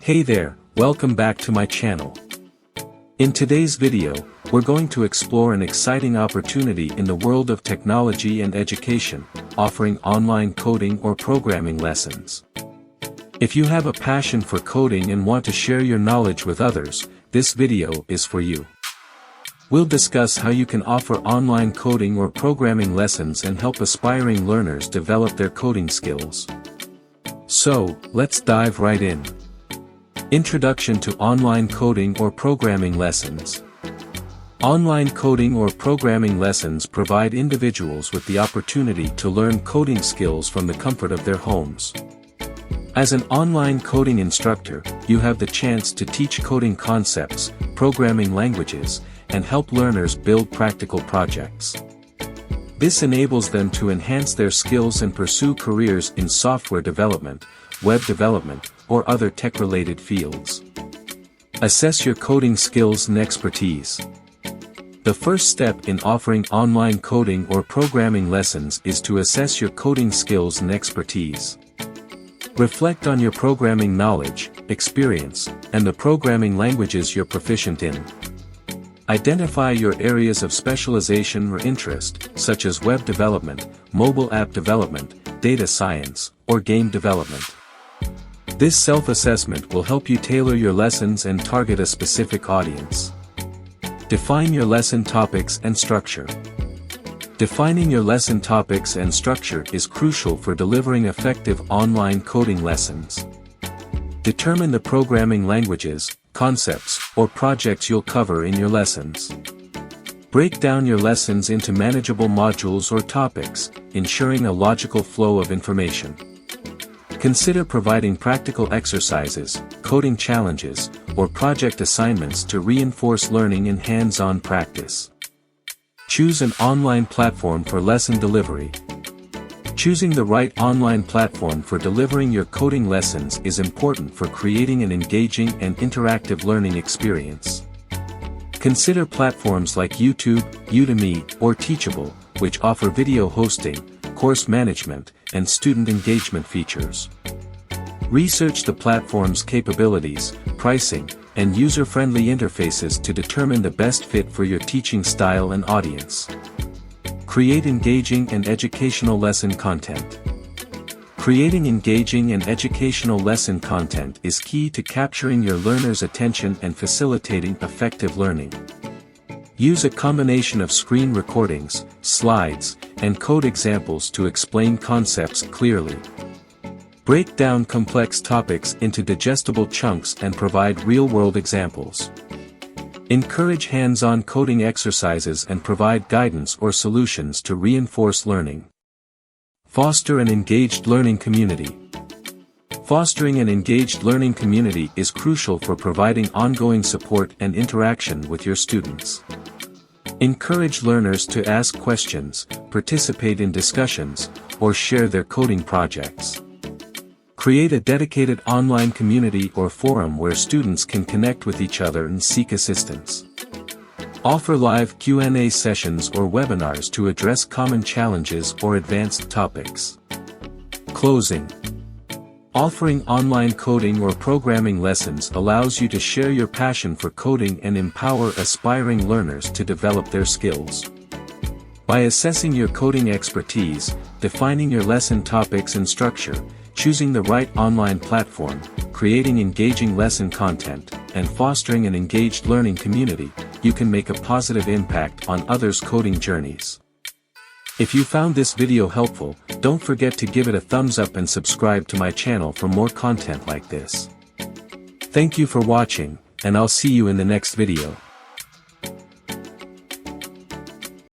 Hey there, welcome back to my channel. In today's video, we're going to explore an exciting opportunity in the world of technology and education, offering online coding or programming lessons. If you have a passion for coding and want to share your knowledge with others, this video is for you. We'll discuss how you can offer online coding or programming lessons and help aspiring learners develop their coding skills. So, let's dive right in. Introduction to online coding or programming lessons. Online coding or programming lessons provide individuals with the opportunity to learn coding skills from the comfort of their homes. As an online coding instructor, you have the chance to teach coding concepts, programming languages, and help learners build practical projects. This enables them to enhance their skills and pursue careers in software development, web development, or other tech-related fields. Assess your coding skills and expertise. The first step in offering online coding or programming lessons is to assess your coding skills and expertise. Reflect on your programming knowledge, experience, and the programming languages you're proficient in. Identify your areas of specialization or interest, such as web development, mobile app development, data science, or game development. This self-assessment will help you tailor your lessons and target a specific audience. Define your lesson topics and structure. Defining your lesson topics and structure is crucial for delivering effective online coding lessons. Determine the programming languages, concepts, or projects you'll cover in your lessons. Break down your lessons into manageable modules or topics, ensuring a logical flow of information. Consider providing practical exercises, coding challenges, or project assignments to reinforce learning in hands-on practice. Choose an online platform for lesson delivery. Choosing the right online platform for delivering your coding lessons is important for creating an engaging and interactive learning experience. Consider platforms like YouTube, Udemy, or Teachable, which offer video hosting, course management, and student engagement features. Research the platform's capabilities, pricing, and user-friendly interfaces to determine the best fit for your teaching style and audience. Create engaging and educational lesson content. Creating engaging and educational lesson content is key to capturing your learners' attention and facilitating effective learning. Use a combination of screen recordings, slides, and code examples to explain concepts clearly. Break down complex topics into digestible chunks and provide real-world examples. Encourage hands-on coding exercises and provide guidance or solutions to reinforce learning. Foster an engaged learning community. Fostering an engaged learning community is crucial for providing ongoing support and interaction with your students. Encourage learners to ask questions, participate in discussions, or share their coding projects. Create a dedicated online community or forum where students can connect with each other and seek assistance. Offer live Q&A sessions or webinars to address common challenges or advanced topics. Closing. Offering online coding or programming lessons allows you to share your passion for coding and empower aspiring learners to develop their skills. By assessing your coding expertise, defining your lesson topics and structure, choosing the right online platform, creating engaging lesson content, and fostering an engaged learning community, you can make a positive impact on others' coding journeys. If you found this video helpful, don't forget to give it a thumbs up and subscribe to my channel for more content like this. Thank you for watching, and I'll see you in the next video.